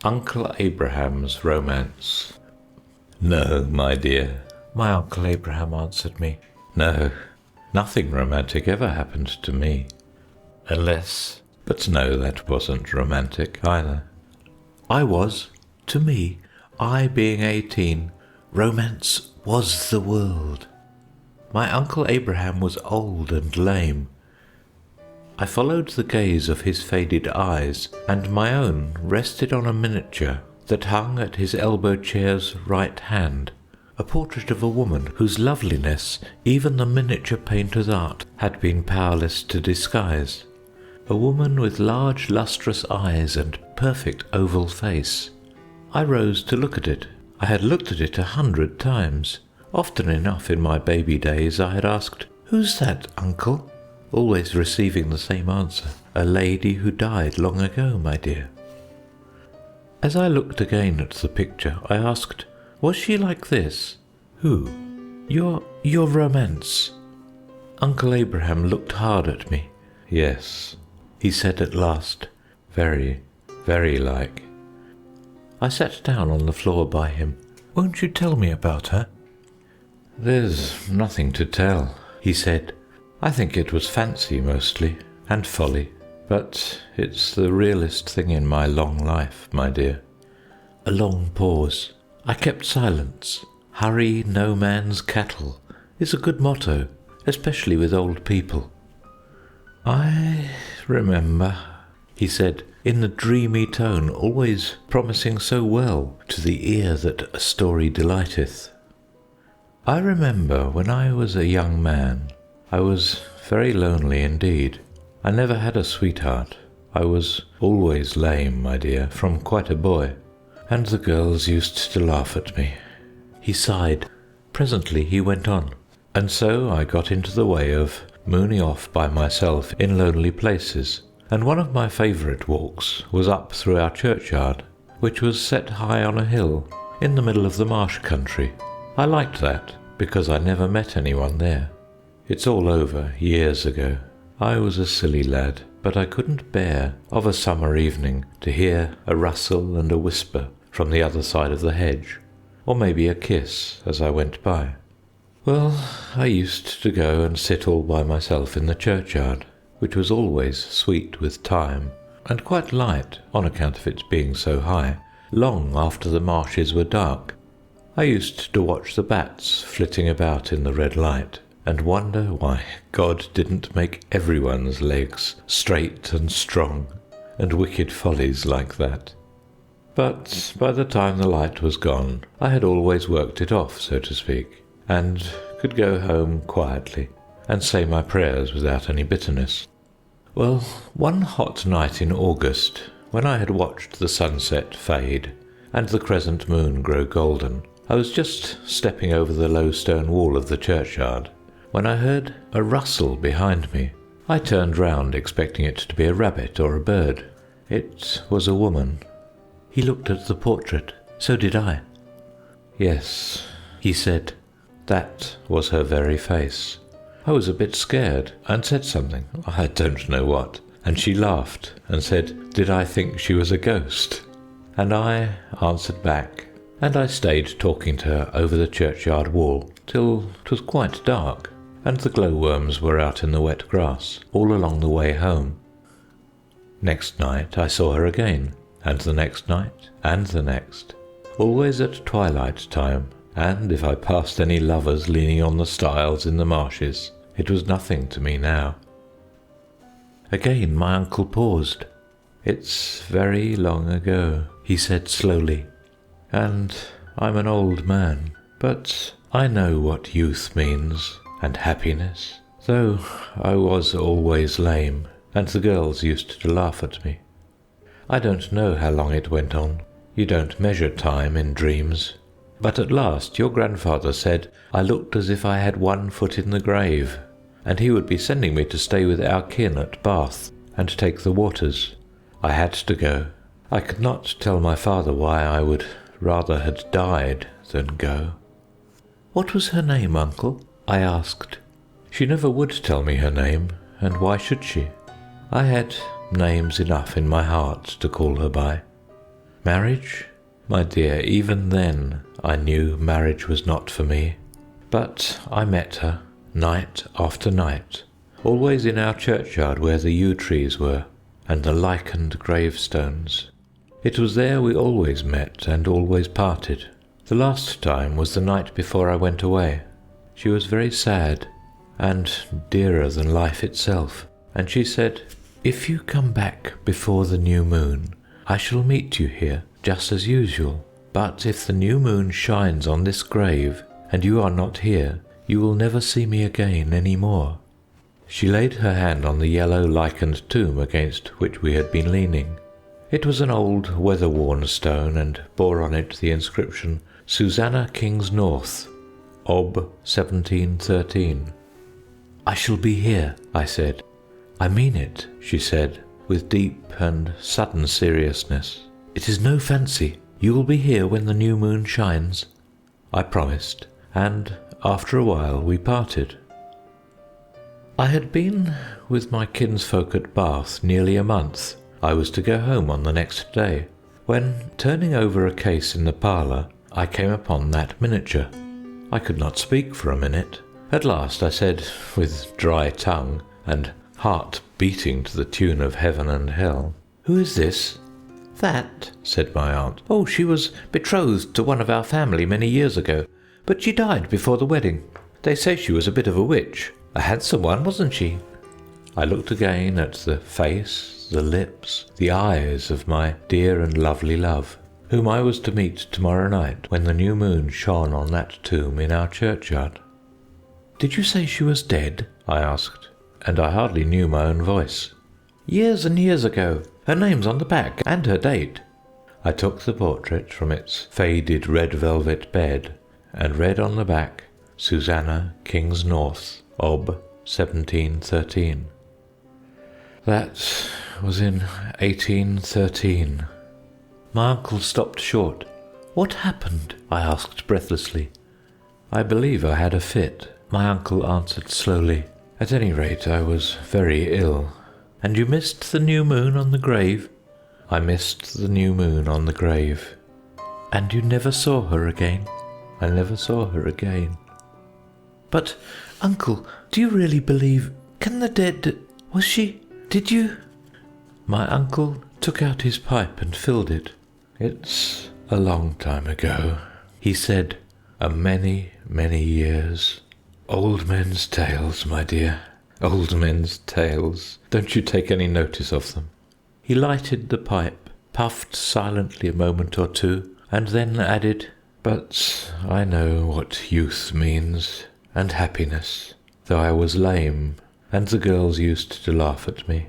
Uncle Abraham's Romance. "No, my dear," my Uncle Abraham answered me. "No, nothing romantic ever happened to me. But no, that wasn't romantic either. I was. To me, I being 18, romance was the world. My Uncle Abraham was old and lame. I followed the gaze of his faded eyes, and my own rested on a miniature that hung at his elbow chair's right hand, a portrait of a woman whose loveliness even the miniature painter's art had been powerless to disguise. A woman with large lustrous eyes and perfect oval face. I rose to look at it. I had looked at it 100 times. Often enough in my baby days I had asked, "Who's that, Uncle?" Always receiving the same answer, "A lady who died long ago, my dear." As I looked again at the picture, I asked, "Was she like this?" "Who?" Your romance." Uncle Abraham looked hard at me. "Yes," he said at last, "very, very like." I sat down on the floor by him. "Won't you tell me about her?" "There's nothing to tell," he said. "I think it was fancy mostly, and folly, but it's the realest thing in my long life, my dear." A long pause. I kept silence. "Hurry no man's cattle" is a good motto, especially with old people. "I remember," he said, in the dreamy tone always promising so well to the ear that a story delighteth. "I remember when I was a young man. I was very lonely indeed. I never had a sweetheart. I was always lame, my dear, from quite a boy, and the girls used to laugh at me." He sighed. Presently he went on. "And so I got into the way of mooning off by myself in lonely places, and one of my favourite walks was up through our churchyard, which was set high on a hill in the middle of the marsh country. I liked that because I never met anyone there. It's all over years ago. I was a silly lad, but I couldn't bear of a summer evening to hear a rustle and a whisper from the other side of the hedge, or maybe a kiss as I went by. Well, I used to go and sit all by myself in the churchyard, which was always sweet with thyme, and quite light on account of its being so high, long after the marshes were dark. I used to watch the bats flitting about in the red light, and wonder why God didn't make everyone's legs straight and strong, and wicked follies like that. But by the time the light was gone, I had always worked it off, so to speak, and could go home quietly and say my prayers without any bitterness. Well, one hot night in August, when I had watched the sunset fade and the crescent moon grow golden, I was just stepping over the low stone wall of the churchyard when I heard a rustle behind me. I turned round, expecting it to be a rabbit or a bird. It was a woman. He looked at the portrait. So did I. "Yes," he said, "that was her very face." I was a bit scared and said something, I don't know what, and she laughed and said, did I think she was a ghost? And I answered back, and I stayed talking to her over the churchyard wall till 'twas quite dark, and the glowworms were out in the wet grass all along the way home. Next night I saw her again, and the next night, and the next, always at twilight time, and if I passed any lovers leaning on the stiles in the marshes, it was nothing to me now. Again my uncle paused. "It's very long ago," he said slowly, "and I'm an old man, but I know what youth means, and happiness, though I was always lame, and the girls used to laugh at me. I don't know how long it went on. You don't measure time in dreams. But at last your grandfather said I looked as if I had one foot in the grave, and he would be sending me to stay with our kin at Bath and take the waters. I had to go. I could not tell my father why I would rather had died than go." "What was her name, uncle?" I asked. She never would tell me her name, and why should she? I had names enough in my heart to call her by. Marriage? My dear, even then I knew marriage was not for me. But I met her, night after night, always in our churchyard where the yew trees were, and the lichened gravestones. It was there we always met and always parted. The last time was the night before I went away. She was very sad, and dearer than life itself, and she said, "If you come back before the new moon, I shall meet you here, just as usual. But if the new moon shines on this grave, and you are not here, you will never see me again any more." She laid her hand on the yellow lichened tomb against which we had been leaning. It was an old weather-worn stone, and bore on it the inscription, "Susanna King's North, Ob 1713. "I shall be here," I said. "I mean it," she said, with deep and sudden seriousness. "It is no fancy. You will be here when the new moon shines." I promised, and after a while we parted. I had been with my kinsfolk at Bath nearly a month. I was to go home on the next day, when, turning over a case in the parlour, I came upon that miniature. I could not speak for a minute. At last I said, with dry tongue, and heart beating to the tune of heaven and hell, "Who is this?" "That," said my aunt. "Oh, she was betrothed to one of our family many years ago, but she died before the wedding. They say she was a bit of a witch. A handsome one, wasn't she?" I looked again at the face, the lips, the eyes of my dear and lovely love, whom I was to meet tomorrow night when the new moon shone on that tomb in our churchyard. "Did you say she was dead?" I asked, and I hardly knew my own voice. "Years and years ago. Her name's on the back, and her date." I took the portrait from its faded red velvet bed, and read on the back, "Susanna King's North, Ob 1713. That was in 1813. My uncle stopped short. "What happened?" I asked breathlessly. "I believe I had a fit," my uncle answered slowly. "At any rate, I was very ill." "And you missed the new moon on the grave?" "I missed the new moon on the grave." "And you never saw her again?" "I never saw her again." "But, uncle, do you really believe... Can the dead... Was she... Did you... My uncle took out his pipe and filled it. "It's a long time ago," he said. "A many, many years. Old men's tales, my dear. Old men's tales. Don't you take any notice of them." He lighted the pipe, puffed silently a moment or two, and then added, "But I know what youth means, and happiness, though I was lame, and the girls used to laugh at me.